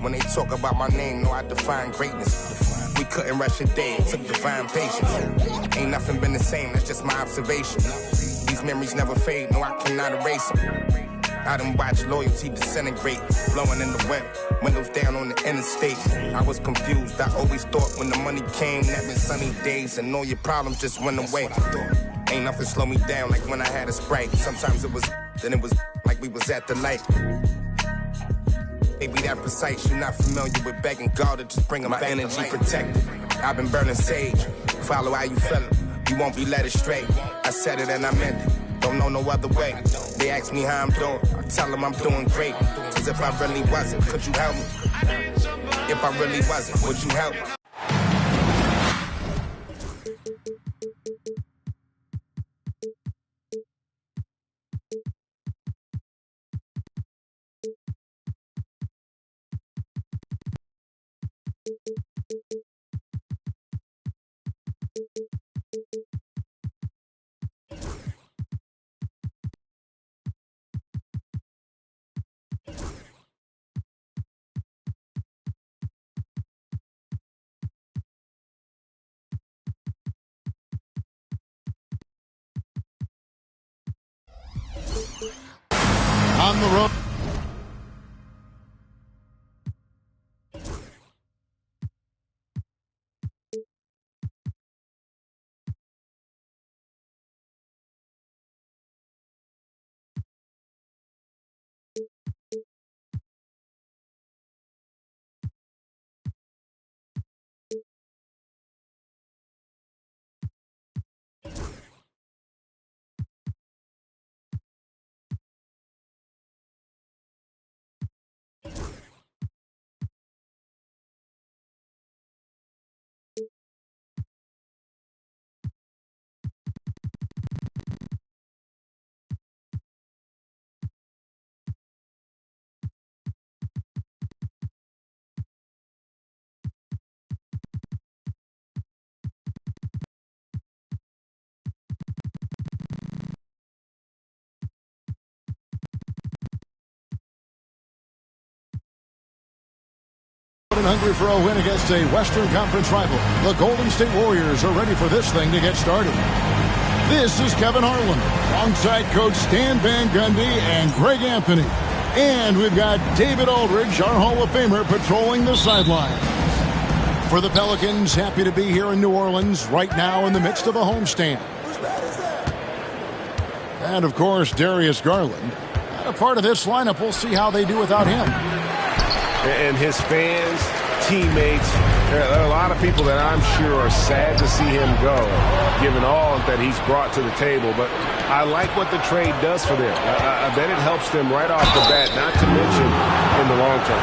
When they talk about my name, know I define greatness. We couldn't rush a day, it took divine patience. Ain't nothing been the same, that's just my observation. These memories never fade, no, I cannot erase them. I done watched loyalty disintegrate, blowing in the wind, windows down on the interstate. I was confused, I always thought when the money came, that meant sunny days and all your problems just went away. Ain't nothing slow me down like when I had a Sprite. Sometimes it was, then it was like we was at the light. Ain't be that precise, you're not familiar with begging God to just bring them my energy protected. I've been burning sage, follow how you feel it. You won't be led astray. I said it and I meant it. Don't know no other way. They ask me how I'm doing. I tell them I'm doing great. Cause if I really wasn't, could you help me? If I really wasn't, would you help me? On the road. And hungry for a win against a Western Conference rival. The Golden State Warriors are ready for this thing to get started. This is Kevin Harlan, alongside Coach Stan Van Gundy and Greg Anthony. And we've got David Aldridge, our Hall of Famer, patrolling the sideline. For the Pelicans, happy to be here in New Orleans right now in the midst of a homestand. And, of course, Darius Garland. Not a part of this lineup. We'll see how they do without him. And his fans, teammates, there are a lot of people that I'm sure are sad to see him go, given all that he's brought to the table. But I like what the trade does for them. I bet it helps them right off the bat, not to mention in the long term.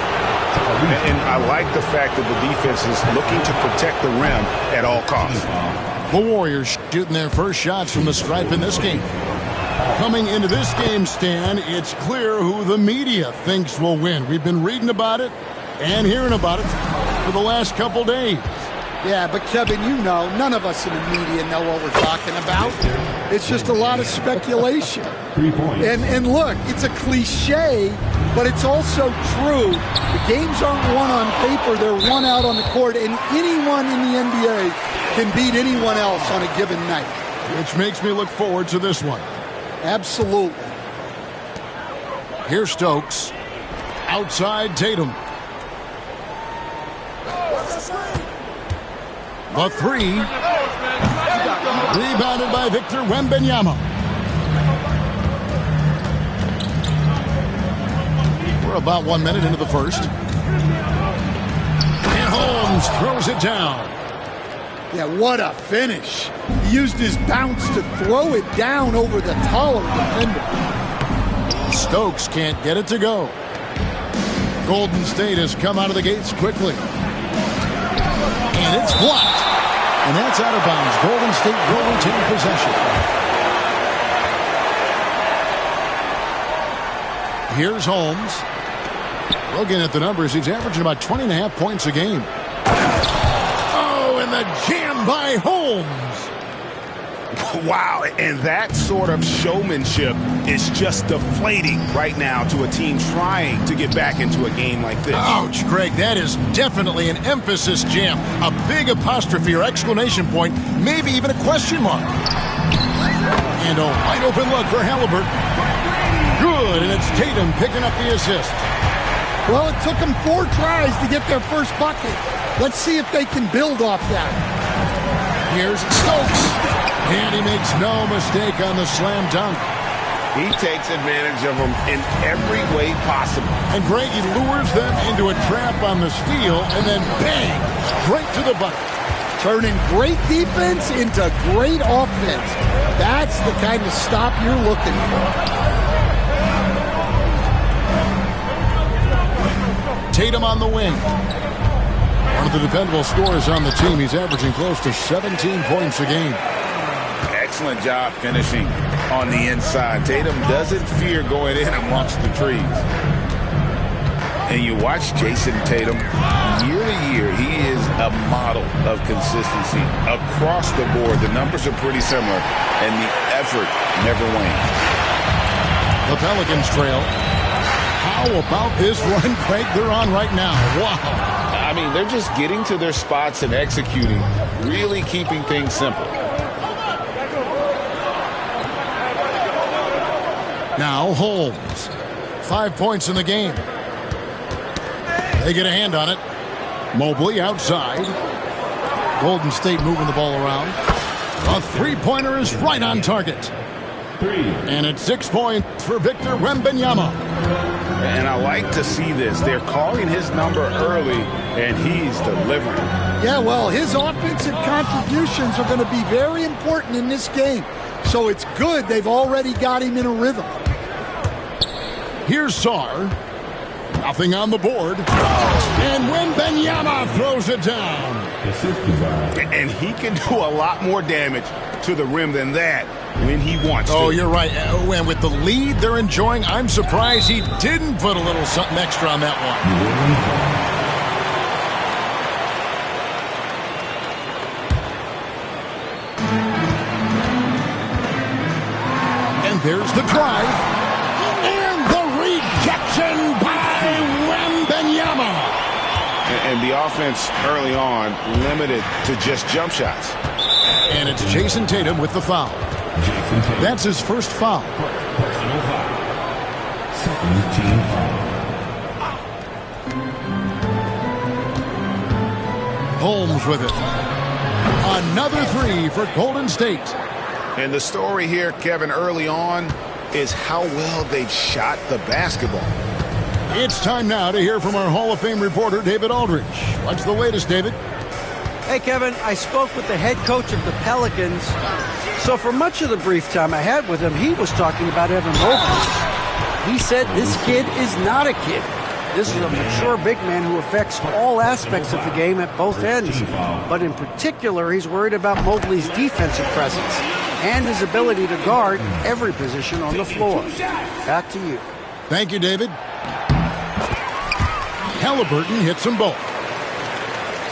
And I like the fact that the defense is looking to protect the rim at all costs. The Warriors shooting their first shots from the stripe in this game. Coming into this game, Stan, it's clear who the media thinks will win. We've been reading about it and hearing about it for the last couple days. Yeah, but Kevin, you know, none of us in the media know what we're talking about. It's just a lot of speculation. 3 points. And look, it's a cliche, but it's also true. The games aren't won on paper, they're won out on the court, and anyone in the NBA can beat anyone else on a given night. Which makes me look forward to this one. Absolutely. Here's Stokes. Outside Tatum. The three. Rebounded by Victor Wembanyama. We're about 1 minute into the first. And Holmes throws it down. Yeah, what a finish. He used his bounce to throw it down over the taller defender. Stokes can't get it to go. Golden State has come out of the gates quickly. And it's blocked. And that's out of bounds. Golden State will retain possession. Here's Holmes. Looking at the numbers, he's averaging about 20.5 points a game. Oh, and the jam by Holmes. Wow, and that sort of showmanship is just deflating right now to a team trying to get back into a game like this. Ouch, Greg, that is definitely an emphasis jam. A big apostrophe or exclamation point, maybe even a question mark. And a wide open look for Halliburton. Good, and it's Tatum picking up the assist. Well, it took them 4 tries to get their first bucket. Let's see if they can build off that. Here's Stokes. And he makes no mistake on the slam dunk. He takes advantage of them in every way possible. And Greg, he lures them into a trap on the steal, and then bang, straight to the bucket. Turning great defense into great offense. That's the kind of stop you're looking for. Tatum on the wing. One of the dependable scorers on the team. He's averaging close to 17 points a game. Excellent job finishing on the inside. Tatum doesn't fear going in amongst the trees. And you watch Jason Tatum, year to year, he is a model of consistency. Across the board, the numbers are pretty similar, and the effort never wanes. The Pelicans trail. How about this run, Craig, they're on right now? Wow. I mean, they're just getting to their spots and executing, really keeping things simple. Now Holmes. 5 points in the game. They get a hand on it. Mobley outside. Golden State moving the ball around. A three-pointer is right on target. And it's 6 points for Victor Wembanyama. And I like to see this. They're calling his number early, and he's delivering. Yeah, well, his offensive contributions are going to be very important in this game. So it's good they've already got him in a rhythm. Here's Sarr. Nothing on the board. And Wembanyama throws it down. And he can do a lot more damage to the rim than that when he wants to. Oh, you're right. And with the lead they're enjoying, I'm surprised he didn't put a little something extra on that one. And there's the drive. And the rejection by Wembanyama. And the offense early on limited to just jump shots. And it's Jason Tatum with the foul. That's his first foul. Personal foul. Second team foul. Holmes with it. Another three for Golden State. And the story here, Kevin, early on is how well they've shot the basketball. It's time now to hear from our Hall of Fame reporter, David Aldridge. What's the latest, David? Hey, Kevin, I spoke with the head coach of the Pelicans. So for much of the brief time I had with him, he was talking about Evan Mobley. He said this kid is not a kid. This is a mature big man who affects all aspects of the game at both ends. But in particular, he's worried about Mobley's defensive presence and his ability to guard every position on the floor. Back to you. Thank you, David. Halliburton hits them both.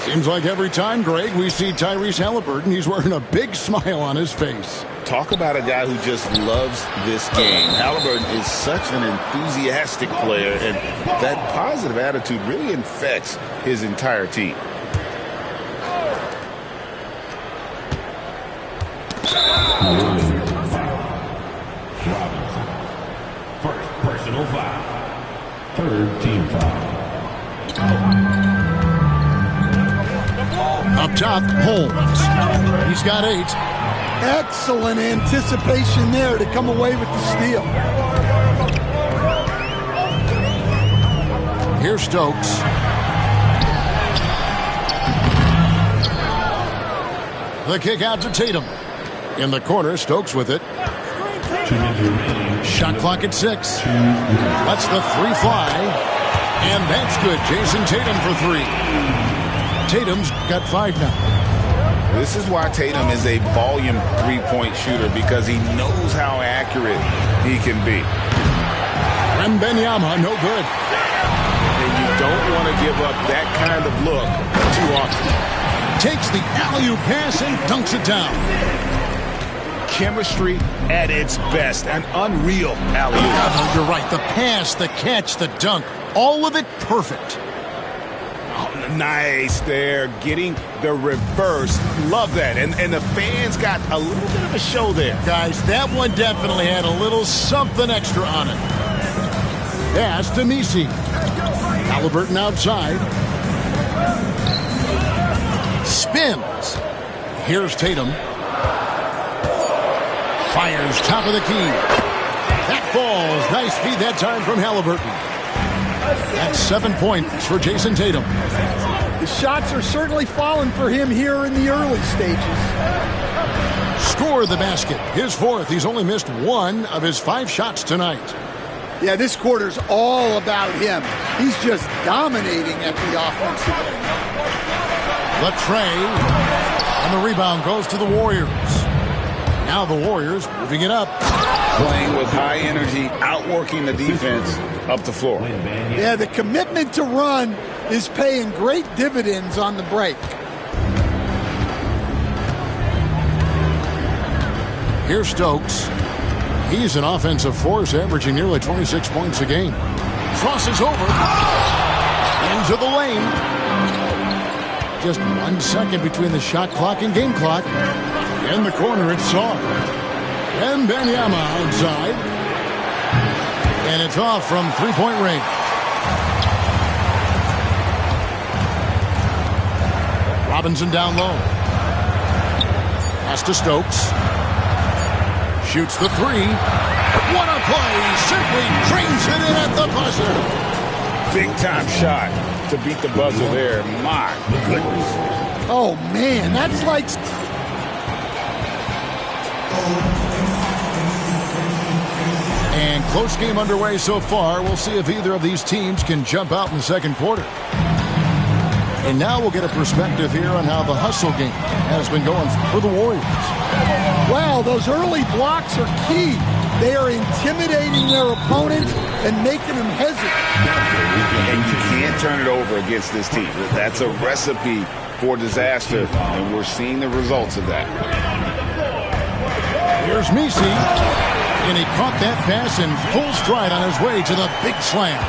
Seems like every time, Greg, we see Tyrese Halliburton, he's wearing a big smile on his face. Talk about a guy who just loves this game. Halliburton is such an enthusiastic player, and that positive attitude really infects his entire team. Robinson. First personal foul. Third team foul. Up top, Holmes. He's got 8. Excellent anticipation there to come away with the steal. Here's Stokes. The kick out to Tatum. In the corner, Stokes with it. Shot clock at 6. Lets the 3 fly. And that's good. Jason Tatum for 3. Tatum's got 5 now. This is why Tatum is a volume three-point shooter, because he knows how accurate he can be. Wembanyama, no good. And you don't want to give up that kind of look too often. Takes the alley-oop pass and dunks it down. chemistry at its best. An unreal alley-oop. You're right. The pass, the catch, the dunk, all of it perfect. Nice there, getting the reverse. Love that. And the fans got a little bit of a show there. Guys, that one definitely had a little something extra on it. Pass to Messi. Halliburton outside. Spins. Here's Tatum. Fires top of the key. That falls. Nice feed that time from Halliburton. That's 7 points for Jason Tatum. The shots are certainly falling for him here in the early stages. Score the basket. His fourth. He's only missed one of his 5 shots tonight. Yeah, this quarter's all about him. He's just dominating at the offensive end. Latrey. And the rebound goes to the Warriors. Now the Warriors moving it up. Playing with high energy, outworking the defense up the floor. Yeah, the commitment to run is paying great dividends on the break. Here's Stokes. He's an offensive force, averaging nearly 26 points a game. Crosses over. Into the lane. Just 1 second between the shot clock and game clock. In the corner, it's Sarr. And Wembanyama outside. And it's off from three-point range. Robinson down low. Pass to Stokes. Shoots the three. What a play. Simply trains it in at the buzzer. Big-time shot to beat the buzzer there. My goodness. Oh, man, that's like... And close game underway so far. We'll see if either of these teams can jump out in the second quarter. And now we'll get a perspective here on how the hustle game has been going for the Warriors. Wow, those early blocks are key. They are intimidating their opponent and making them hesitate. And you can't turn it over against this team. That's a recipe for disaster, and we're seeing the results of that. Here's Messi, and he caught that pass in full stride on his way to the big slam.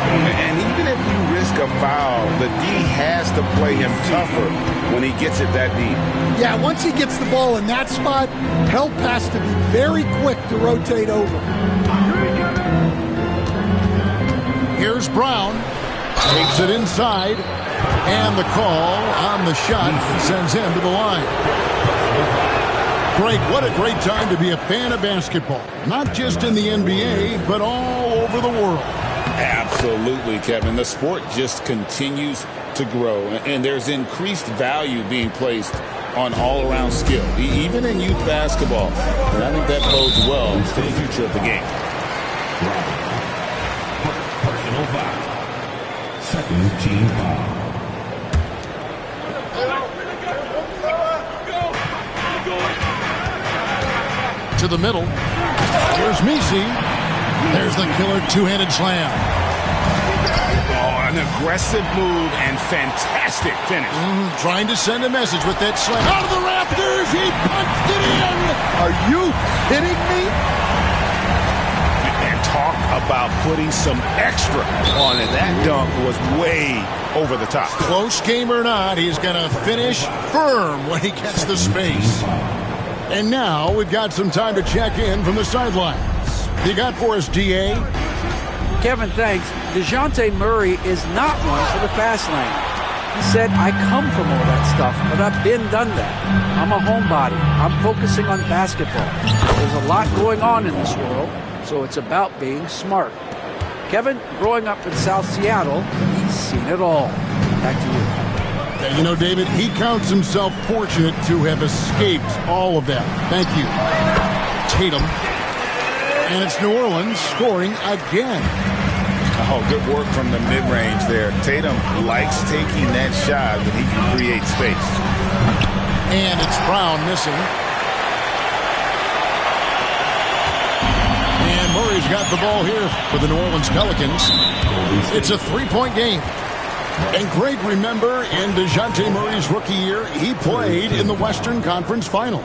And even if you risk a foul, the D has to play him tougher when he gets it that deep. Yeah, once he gets the ball in that spot, help has to be very quick to rotate over. Here's Brown, takes it inside, and the call on the shot sends him to the line. Greg, what a great time to be a fan of basketball. Not just in the NBA, but all over the world. Absolutely, Kevin. The sport just continues to grow, and there's increased value being placed on all-around skill, even in youth basketball. And I think that bodes well for the future of the game. Personal foul. Second team foul. To the middle. Here's Messi. There's the killer two-handed slam. Oh, an aggressive move and fantastic finish. Trying to send a message with that slam. Out of the rafters, he punched it in. Are you kidding me? And talk about putting some extra on it. That dunk was way over the top. Close game or not, he's going to finish firm when he gets the space. And now we've got some time to check in from the sidelines. You got for us, DA? Kevin, thanks. DeJounte Murray is not one for the fast lane. He said, I come from all that stuff, but I've done that. I'm a homebody. I'm focusing on basketball. There's a lot going on in this world, so it's about being smart. Kevin, growing up in South Seattle, he's seen it all. Back to you. You know, David, he counts himself fortunate to have escaped all of that. Thank you. Tatum. And it's New Orleans scoring again. Oh, good work from the mid-range there. Tatum likes taking that shot when he can create space. And it's Brown missing. And Murray's got the ball here for the New Orleans Pelicans. It's a three-point game. And Greg, remember, in DeJounte Murray's rookie year, he played in the Western Conference Finals.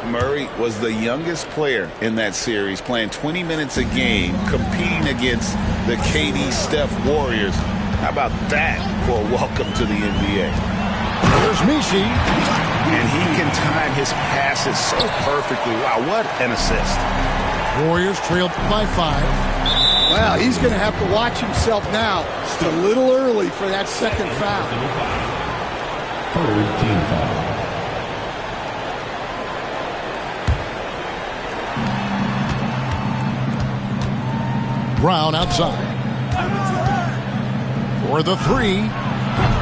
Murray was the youngest player in that series, playing 20 minutes a game, competing against the KD Steph Warriors. How about that for a welcome to the NBA? There's Missi. And he can time his passes so perfectly. Wow, what an assist. Warriors trailed by 5. Well, he's going to have to watch himself now. It's a little early for that second foul. Third team foul. Brown outside. For the 3.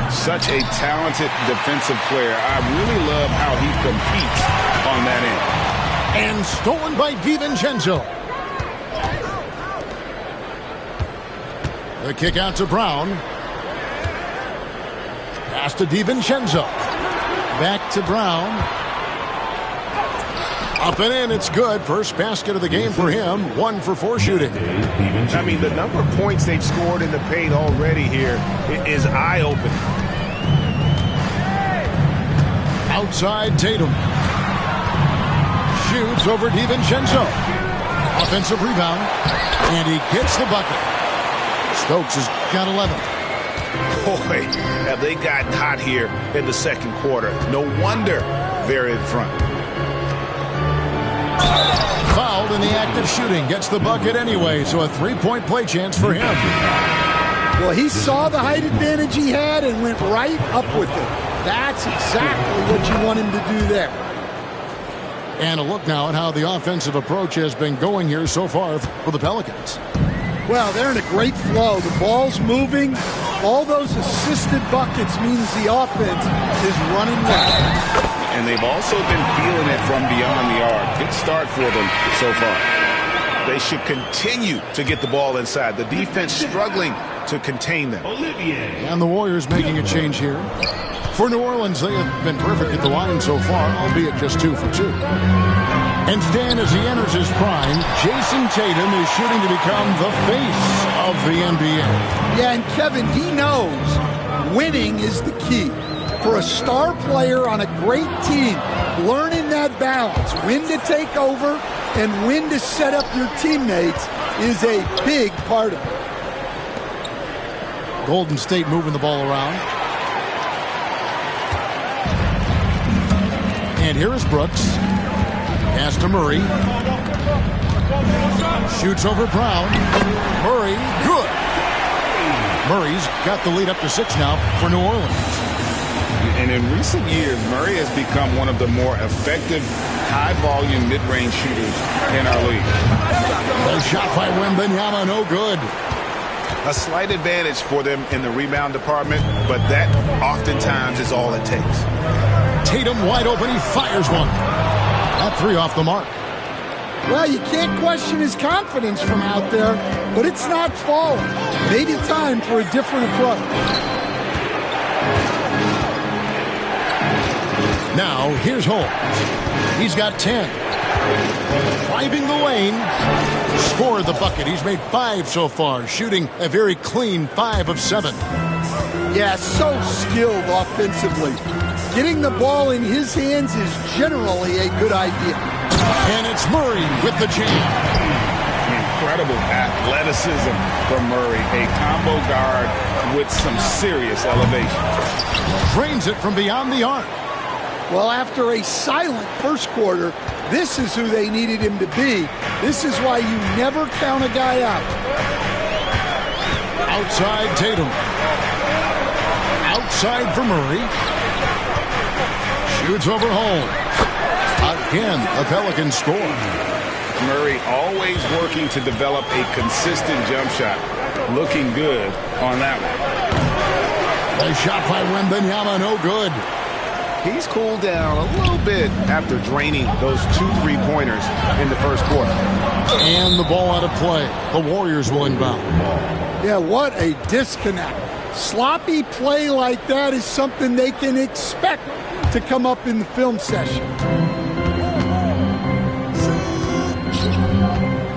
Such a talented defensive player. I really love how he competes on that end. And stolen by DiVincenzo. The kick out to Brown. Pass to DiVincenzo. Back to Brown. Up and in, it's good. First basket of the game for him. 1 for 4 shooting. I mean, the number of points they've scored in the paint already here is eye-opening. Outside Tatum. Shoots over DiVincenzo. Offensive rebound. And he gets the bucket. Stokes has got 11. Boy, have they gotten hot here in the second quarter. No wonder they're in front. Fouled in the act of shooting. Gets the bucket anyway, so a 3-point play chance for him. Well, he saw the height advantage he had and went right up with it. That's exactly what you want him to do there. And a look now at how the offensive approach has been going here so far for the Pelicans. Well, they're in a great flow. The ball's moving. All those assisted buckets means the offense is running well. And they've also been feeling it from beyond the arc. Good start for them so far. They should continue to get the ball inside. The defense struggling to contain them. And the Warriors making a change here. For New Orleans, they have been perfect at the line so far, albeit just 2 for 2. And Stan, as he enters his prime, Jason Tatum is shooting to become the face of the NBA. Yeah, and Kevin, he knows winning is the key. For a star player on a great team, learning that balance, when to take over and when to set up your teammates is a big part of it. Golden State moving the ball around. And here is Brooks. Pass to Murray. Shoots over Brown. Murray, good. Murray's got the lead up to 6 now for New Orleans. And in recent years, Murray has become one of the more effective high-volume mid-range shooters in our league. The shot by Wembanyama, no good. A slight advantage for them in the rebound department, but that oftentimes is all it takes. Tatum wide open, he fires one. That 3 off the mark. Well, you can't question his confidence from out there, but it's not falling. Maybe time for a different approach. Now, here's Holmes. He's got 10. Driving the lane. Scored the bucket. He's made 5 so far, shooting a very clean 5 of 7. Yeah, so skilled offensively. Getting the ball in his hands is generally a good idea. And it's Murray with the jam. Incredible athleticism from Murray. A combo guard with some serious elevation. Drains it from beyond the arc. Well, after a silent first quarter, this is who they needed him to be. This is why you never count a guy out. Outside Tatum. Outside for Murray. Shoots over Holmes. Again, the Pelicans score. Murray always working to develop a consistent jump shot. Looking good on that one. A shot by Wembanyama, no good. He's cooled down a little bit after draining those 2 3-pointers in the first quarter. And the ball out of play. The Warriors will inbound. Yeah, what a disconnect. Sloppy play like that is something they can expect to come up in the film session.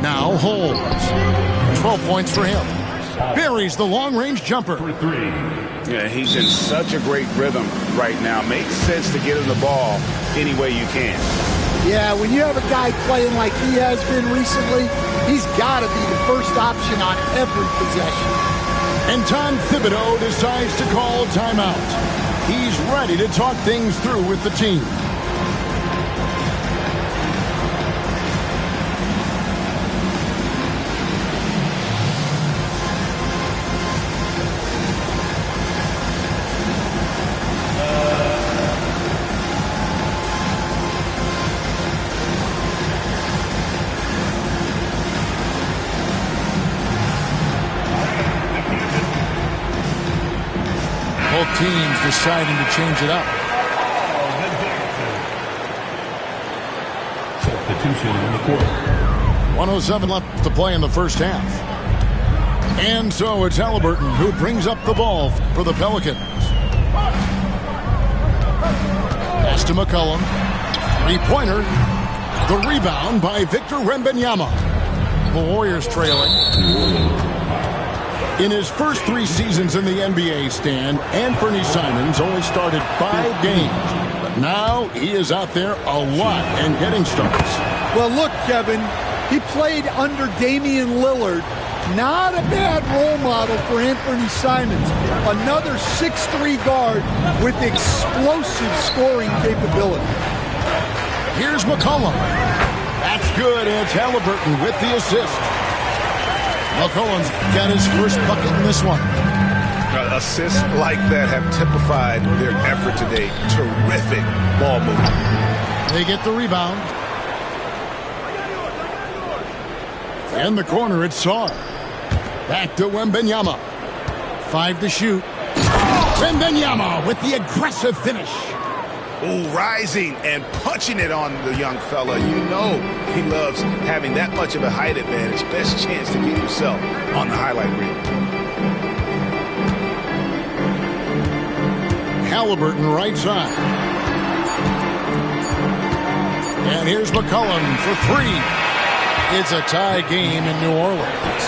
Now Holmes. 12 points for him. Buries the long-range jumper. For 3. Yeah, he's in such a great rhythm right now. Makes sense to get him the ball any way you can. Yeah, when you have a guy playing like he has been recently, he's got to be the first option on every possession. And Tom Thibodeau decides to call timeout. He's ready to talk things through with the team. Both teams deciding to change it up. Substitution in the quarter. 1:07 left to play in the first half. And so it's Halliburton who brings up the ball for the Pelicans. Pass to McCollum. Three-pointer. The rebound by Victor Wembanyama. The Warriors trailing. In his first 3 seasons in the NBA, Stan, Anthony Simons only started 5 games. But now he is out there a lot and getting starts. Well, look, Kevin, he played under Damian Lillard. Not a bad role model for Anthony Simons. Another 6'3" guard with explosive scoring capability. Here's McCollum. That's good, and it's Halliburton with the assist. McCollum's got his first bucket in this one. Assists like that have typified their effort today. Terrific ball movement. They get the rebound. In the corner, it's Sarr. Back to Wembanyama. 5 to shoot. Wembanyama with the aggressive finish. Ooh, rising and punching it on the young fella. You know he loves having that much of a height advantage. Best chance to get yourself on the highlight reel. Halliburton right side. And here's McCollum for 3. It's a tie game in New Orleans.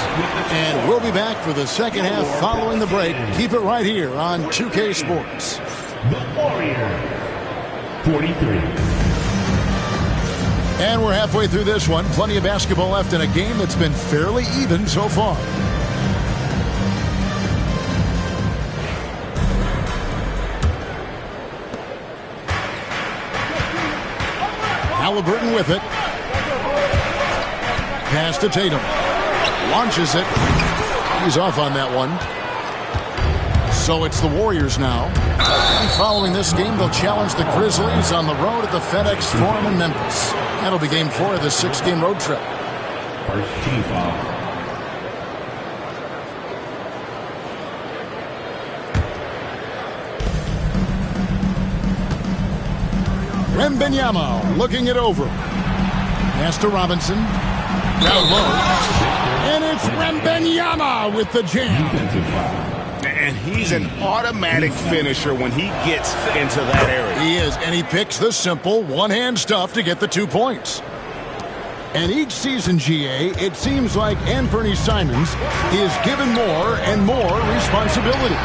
And we'll be back for the second half following the break. Keep it right here on 2K Sports. The Warriors. 43. And we're halfway through this one. Plenty of basketball left in a game that's been fairly even so far. Halliburton with it. Pass to Tatum. Launches it. He's off on that one. So it's the Warriors now. And following this game, they'll challenge the Grizzlies on the road at the FedEx Forum in Memphis. That'll be game 4 of the 6-game road trip. First team foul. Wembanyama looking it over. Pass to Robinson. Down low. And it's Wembanyama with the jam. Defensive foul. And he's an automatic finisher when he gets into that area. He is, and he picks the simple one-hand stuff to get the 2 points. And each season, GA, it seems like Anthony Simons is given more and more responsibility.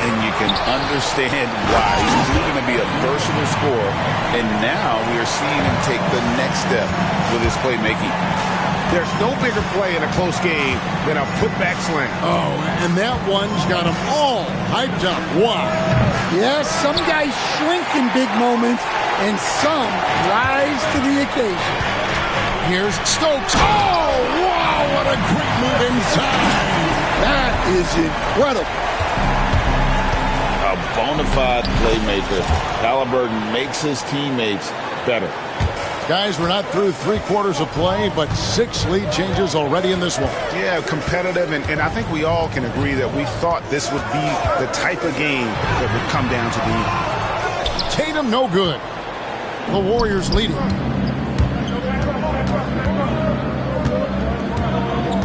And you can understand why. He's going to be a versatile scorer, and now we are seeing him take the next step with his playmaking. There's no bigger play in a close game than a putback slam. Oh, and that one's got them all hyped up. Wow. Yes, some guys shrink in big moments, and some rise to the occasion. Here's Stokes. Oh, wow, what a great move inside. That is incredible. A bona fide playmaker. Halliburton makes his teammates better. Guys, we're not through 3 quarters of play, but 6 lead changes already in this one. Yeah, competitive, and I think we all can agree that we thought this would be the type of game that would come down to the end. Tatum, no good. The Warriors leading.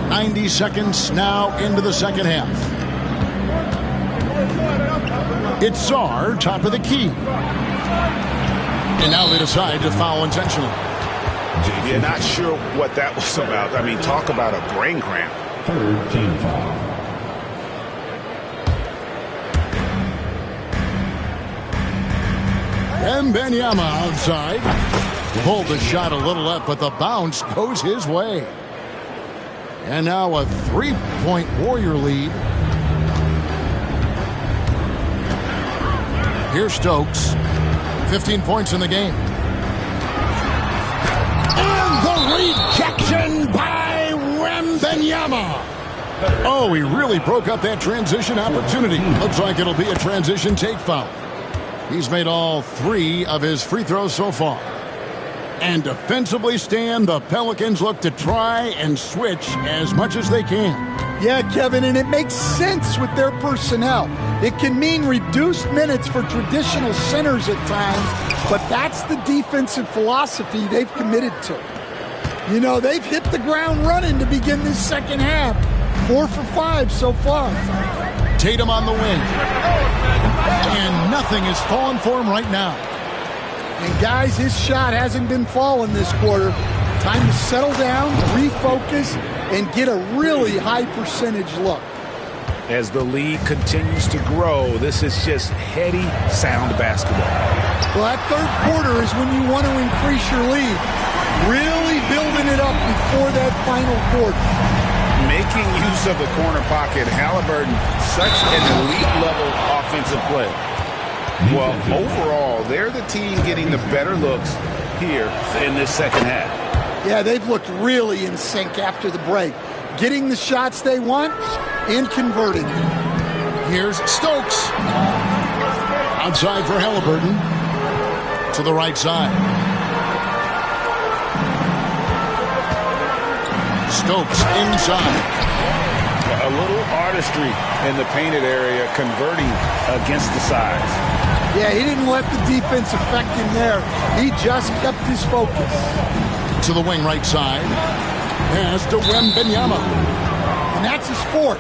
90 seconds now into the second half. It's Sarr, top of the key. And now they decide to foul intentionally. Yeah, not sure what that was about. I mean, talk about a brain cramp. Third team foul. Wembanyama outside. Pulled the shot a little up, but the bounce goes his way. And now a 3-point Warrior lead. Here's Stokes. 15 points in the game. And the rejection by Wembanyama. Oh, he really broke up that transition opportunity. Looks like it'll be a transition take foul. He's made all 3 of his free throws so far. And defensively, Stan, the Pelicans look to try and switch as much as they can. Yeah, Kevin, and it makes sense with their personnel. It can mean reduced minutes for traditional centers at times, but that's the defensive philosophy they've committed to. You know, they've hit the ground running to begin this second half. 4 for 5 so far. Tatum on the wing. And nothing is falling for him right now. And guys, his shot hasn't been falling this quarter. Time to settle down, refocus, and get a really high percentage look. As the lead continues to grow, this is just heady, sound basketball. Well, that third quarter is when you want to increase your lead. Really building it up before that final quarter. Making use of the corner pocket, Halliburton, such an elite-level offensive play. Well, overall, they're the team getting the better looks here in this second half. Yeah, they've looked really in sync after the break. Getting the shots they want and converting. Here's Stokes. Outside for Halliburton. To the right side. Stokes inside. A little artistry in the painted area, converting against the size. Yeah, he didn't let the defense affect him there. He just kept his focus. To the wing right side. Pass to Wembanyama. And that's his fourth.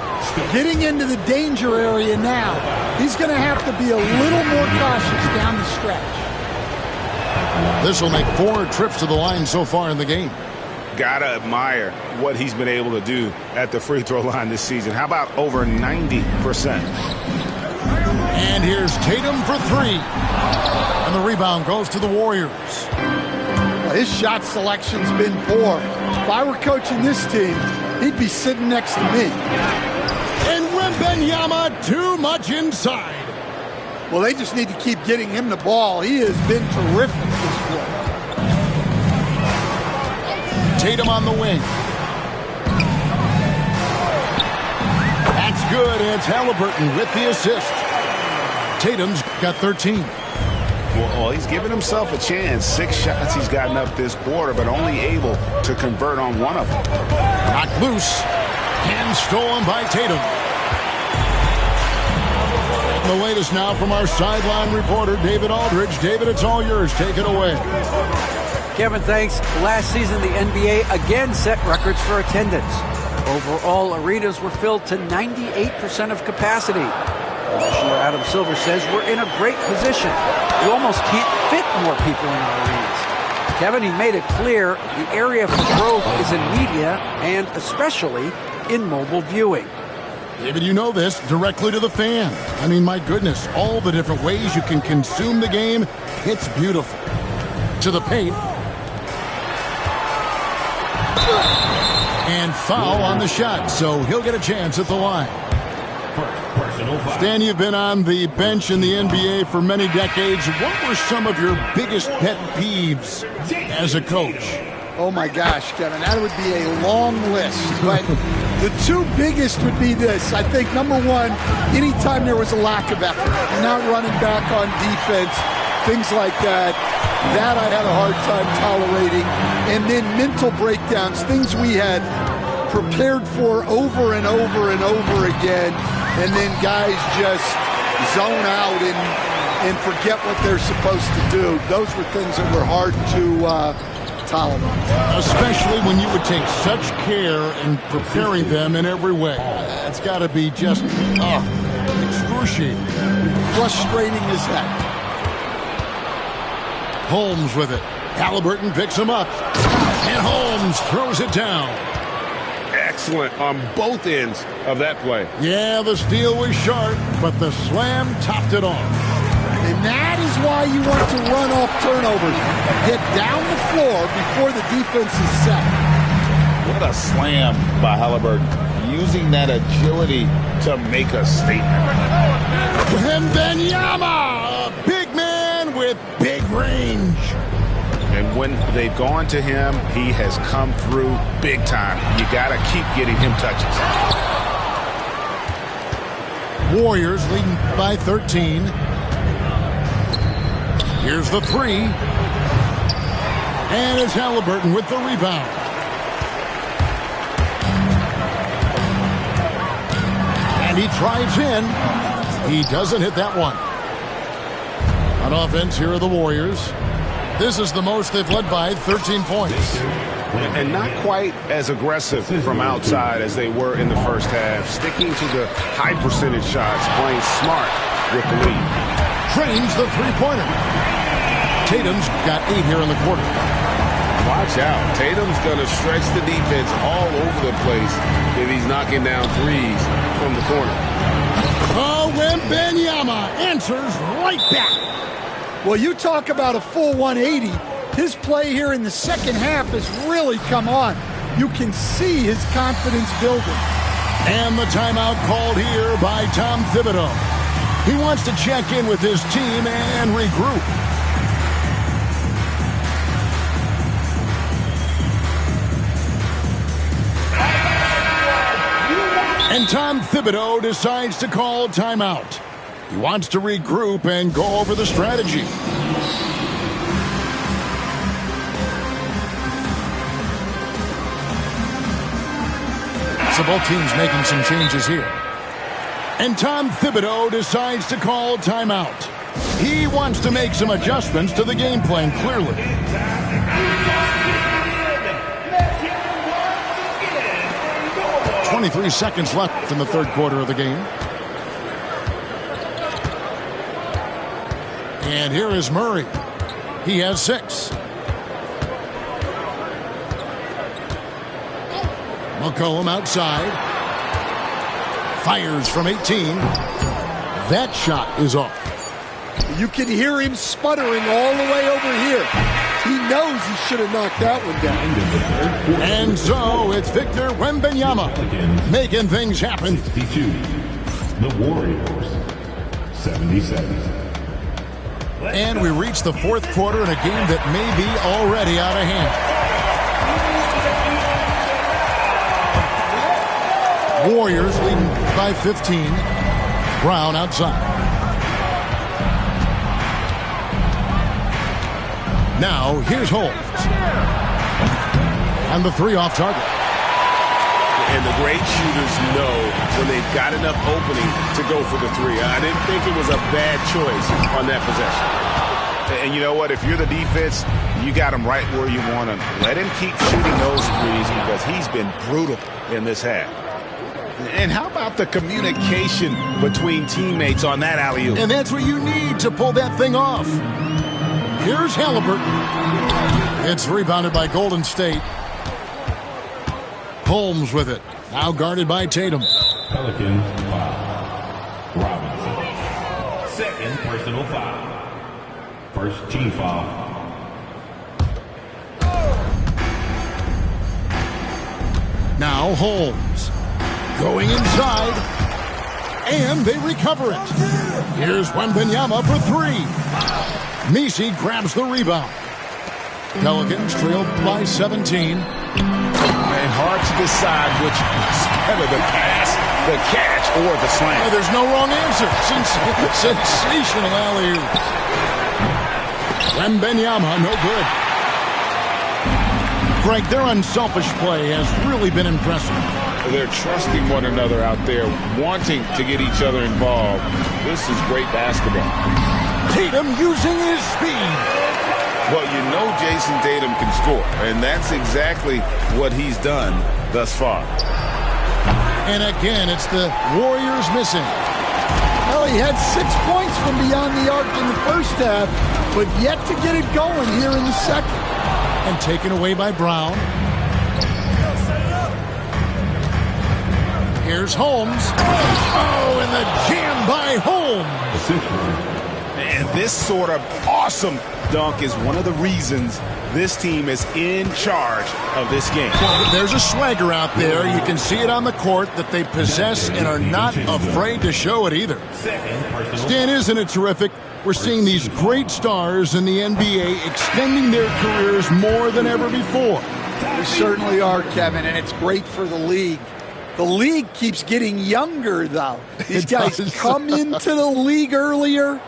Getting into the danger area now. He's going to have to be a little more cautious down the stretch. This will make 4 trips to the line so far in the game. Gotta admire what he's been able to do at the free throw line this season. How about over 90%? And here's Tatum for 3. And the rebound goes to the Warriors. Well, his shot selection's been poor. If I were coaching this team, he'd be sitting next to me. And Wembanyama too much inside. Well, they just need to keep getting him the ball. He has been terrific this quarter. Tatum on the wing. That's good. And it's Halliburton with the assist. Tatum's got 13. Well, he's given himself a chance. 6 shots he's gotten up this quarter, but only able to convert on 1 of them. Knocked loose. And stolen by Tatum. The latest now from our sideline reporter, David Aldridge. David, it's all yours. Take it away. Kevin, thanks. Last season, the NBA again set records for attendance. Overall, arenas were filled to 98% of capacity. Commissioner Adam Silver says we're in a great position. You almost can't fit more people in our arenas. Kevin, he made it clear the area for growth is in media and especially in mobile viewing. David, you know this, directly to the fan. I mean, my goodness, all the different ways you can consume the game, it's beautiful. To the paint. And foul on the shot, so he'll get a chance at the line. Stan, you've been on the bench in the NBA for many decades. What were some of your biggest pet peeves as a coach? Oh my gosh, Kevin, that would be a long list. But the 2 biggest would be this. I think number 1, anytime there was a lack of effort, not running back on defense, things like that. That I had a hard time tolerating. And then mental breakdowns, things we had prepared for over and over and over again. And then guys just zone out and forget what they're supposed to do. Those were things that were hard to tolerate. Especially when you would take such care in preparing them in every way. It's got to be just excruciating. Frustrating as heck. Holmes with it. Halliburton picks him up. And Holmes throws it down. Excellent on both ends of that play. Yeah, the steal was sharp, but the slam topped it off. And that is why you want to run off turnovers. Get down the floor before the defense is set. What a slam by Halliburton, using that agility to make a statement. Wembanyama, a big man with big range. And when they've gone to him, he has come through big time. You got to keep getting him touches. Warriors leading by 13. Here's the three. And it's Halliburton with the rebound. And he drives in. He doesn't hit that one. On offense, here are the Warriors. This is the most they've led by, 13 points. And not quite as aggressive from outside as they were in the first half. Sticking to the high percentage shots, playing smart with the lead. Drains the three-pointer. Tatum's got 8 here in the quarter. Watch out. Tatum's going to stretch the defense all over the place if he's knocking down threes from the corner. Oh, Wembanyama answers right back. Well, you talk about a full 180. His play here in the second half has really come on. You can see his confidence building. And the timeout called here by Tom Thibodeau. He wants to check in with his team and regroup. And Tom Thibodeau decides to call timeout. He wants to regroup and go over the strategy. So both teams making some changes here. And Tom Thibodeau decides to call timeout. He wants to make some adjustments to the game plan, clearly. .23 seconds left in the third quarter of the game. And here is Murray. He has 6. McCollum outside. Fires from 18. That shot is off. You can hear him sputtering all the way over here. He knows he should have knocked that one down. And so it's Victor Wembanyama making things happen. 62. The Warriors, 77. And we reach the fourth quarter in a game that may be already out of hand. Warriors leading by 15. Brown outside. Now, here's Holmes. And the 3 off target. And the great shooters know when they've got enough opening to go for the 3. I didn't think it was a bad choice on that possession. And you know what? If you're the defense, you got him right where you want him. Let him keep shooting those threes because he's been brutal in this half. And how about the communication between teammates on that alley-oop? And that's what you need to pull that thing off. Here's Halliburton. It's rebounded by Golden State. Holmes with it. Now guarded by Tatum. Pelicans foul. Robinson. Second personal foul. First team foul. Now Holmes. Going inside. And they recover it. Here's Wembanyama for 3. Messi grabs the rebound. Pelicans trailed by 17. And hard to decide which is better, the pass, the catch, or the slam. Oh, there's no wrong answer. Sensational alley-oops. Wembanyama, no good. Greg, their unselfish play has really been impressive. They're trusting one another out there, wanting to get each other involved. This is great basketball. Tatum using his speed. Well, you know Jason Tatum can score, and that's exactly what he's done thus far. And again, it's the Warriors missing. Well, he had 6 points from beyond the arc in the first half, but yet to get it going here in the second. And taken away by Brown. Here's Holmes. Oh, and the jam by Holmes. And this sort of awesome dunk is one of the reasons this team is in charge of this game. Well, there's a swagger out there. You can see it on the court that they possess and are not afraid to show it either. Stan, isn't it terrific? We're seeing these great stars in the NBA extending their careers more than ever before. We certainly are, Kevin, and it's great for the league. The league keeps getting younger, though. These guys come into the league earlier.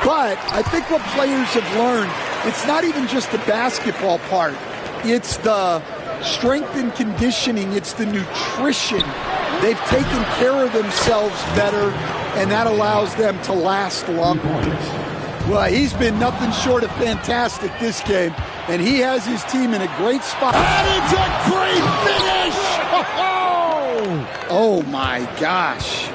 But I think what players have learned, it's not even just the basketball part. It's the strength and conditioning. It's the nutrition. They've taken care of themselves better, and that allows them to last longer. Well, he's been nothing short of fantastic this game, and he has his team in a great spot. And it's a great finish! Oh, my gosh.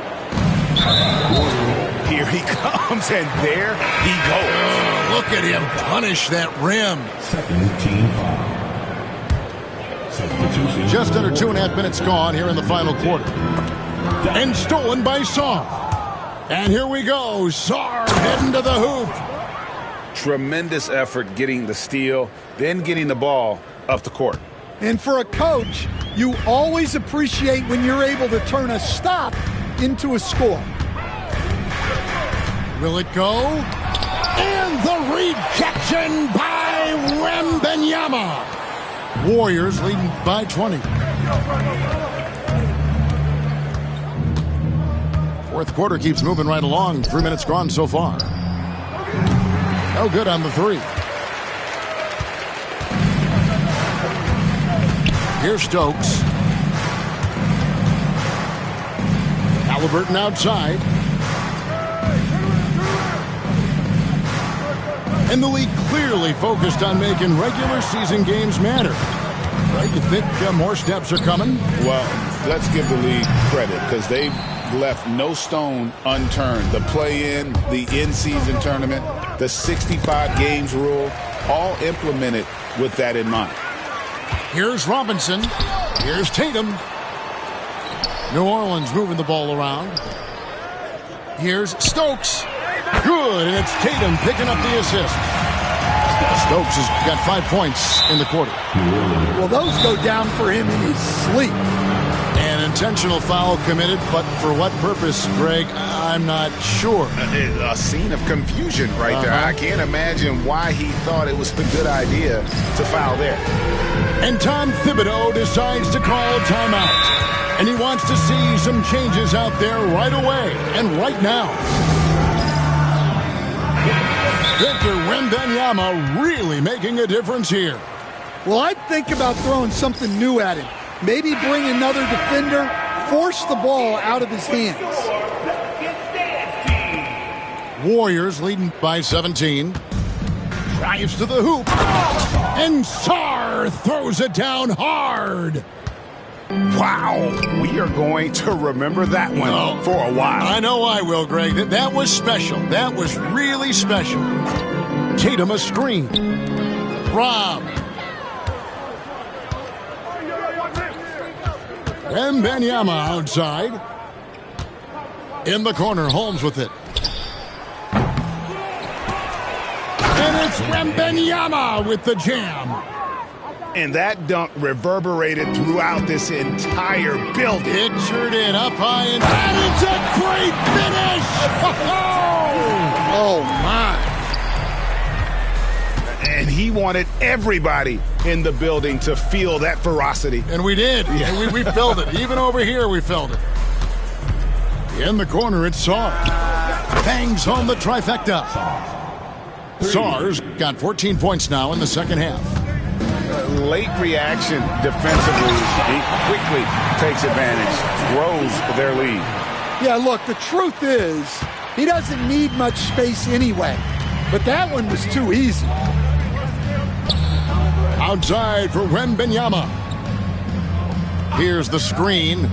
Here he comes, and there he goes. Look at him punish that rim. Second team foul. Substitution. Just under 2.5 minutes gone here in the final quarter. And stolen by Sarr. And here we go. Sarr heading to the hoop. Tremendous effort getting the steal, then getting the ball up the court. And for a coach, you always appreciate when you're able to turn a stop into a score. Will it go? And the rejection by Wembanyama. Warriors leading by 20. Fourth quarter keeps moving right along. 3 minutes gone so far. No good on the three. Here's Stokes. Halliburton outside. And the league clearly focused on making regular season games matter. Right? You think more steps are coming? Well, let's give the league credit because they've left no stone unturned. The play-in, the in-season tournament, the 65 games rule, all implemented with that in mind. Here's Robinson. Here's Tatum. New Orleans moving the ball around. Here's Stokes. Good, and it's Tatum picking up the assist. Stokes has got 5 points in the quarter. Well, those go down for him in his sleep. An intentional foul committed, but for what purpose, Greg? I'm not sure. A scene of confusion right there. I can't imagine why he thought it was a good idea to foul there. And Tom Thibodeau decides to call timeout. And he wants to see some changes out there right away and right now. Victor Wembanyama really making a difference here. Well, I'd think about throwing something new at him. Maybe bring another defender, force the ball out of his hands. Warriors leading by 17. Drives to the hoop. And Sarr throws it down hard. Wow, we are going to remember that one for a while. I know I will, Greg. That was special. That was really special. Tatum a screen. Rob. Wembanyama outside. In the corner, Holmes with it. And it's Wembanyama with the jam. And that dunk reverberated throughout this entire building. It sure did. Up high and it's a great finish! Oh, my. And he wanted everybody in the building to feel that ferocity. And we did. Yeah. And we felt it. Even over here, we felt it. In the corner, it's Sarr. Bangs home the trifecta. Sarr's got 14 points now in the second half. Late reaction defensively. He quickly takes advantage, grows their lead. Yeah, look, the truth is, he doesn't need much space anyway. But that one was too easy. Outside for Wembanyama. Here's the screen.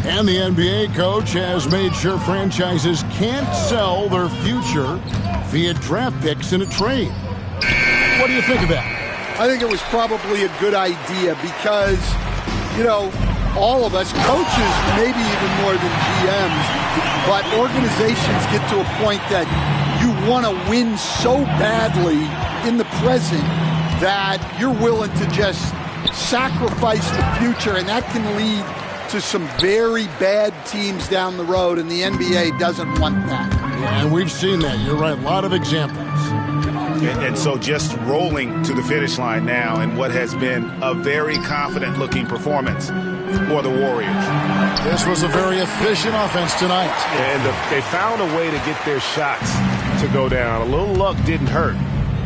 And the NBA coach has made sure franchises can't sell their future via draft picks in a trade. What do you think of that? I think it was probably a good idea because, you know, all of us, coaches maybe even more than GMs, but organizations get to a point that you want to win so badly in the present that you're willing to just sacrifice the future, and that can lead to some very bad teams down the road, and the NBA doesn't want that. Yeah, and we've seen that. You're right, a lot of examples. And so just rolling to the finish line now in what has been a very confident-looking performance for the Warriors. This was a very efficient offense tonight. And they found a way to get their shots to go down. A little luck didn't hurt.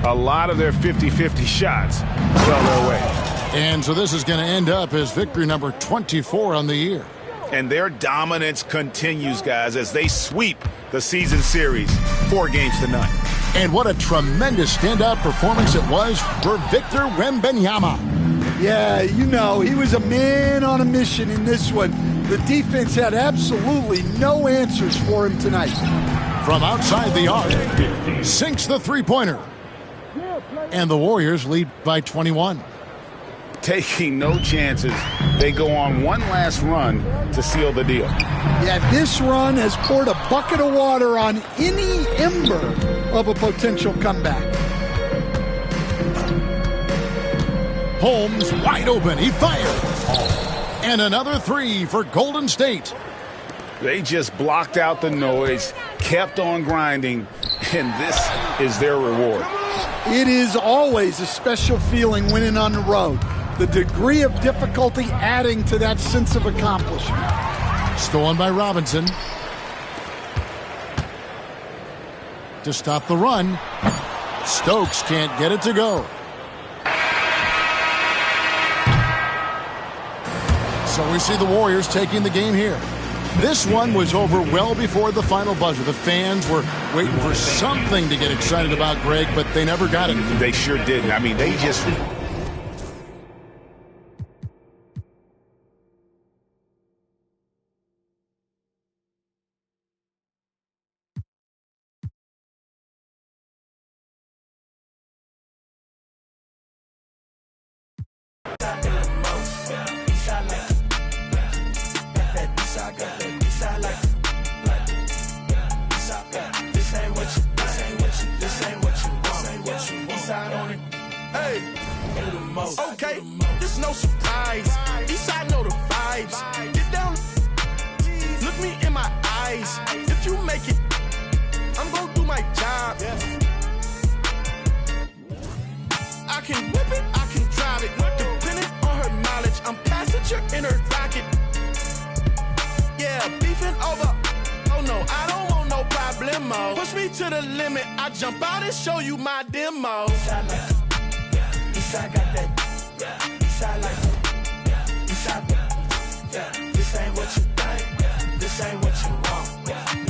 A lot of their 50-50 shots fell their way. And so this is going to end up as victory number 24 on the year. And their dominance continues, guys, as they sweep the season series 4-0. And what a tremendous standout performance it was for Victor Wembanyama. Yeah, you know, he was a man on a mission in this one. The defense had absolutely no answers for him tonight. From outside the arc, sinks the three-pointer. And the Warriors lead by 21. Taking no chances, they go on one last run to seal the deal. Yeah, this run has poured a bucket of water on any ember of a potential comeback. Holmes wide open. He fires. And another three for Golden State. They just blocked out the noise, kept on grinding, and this is their reward. It is always a special feeling winning on the road. The degree of difficulty adding to that sense of accomplishment. Stolen by Robinson. To stop the run. Stokes can't get it to go. So we see the Warriors taking the game here. This one was over well before the final buzzer. The fans were waiting for something to get excited about, Greg, but they never got it. They sure didn't. I mean, they just... Okay, this no surprise. Eastside know the vibes. Get down, look me in my eyes. If you make it, I'm gonna do my job. I can whip it, I can drive it. Depending on her mileage, I'm passenger in her rocket. Yeah, beefing over. Oh no, I don't want no problemo. Push me to the limit, I jump out and show you my demo. Eastside got that. Eastside like that. Eastside, yeah. This ain't what you think. This ain't what you want.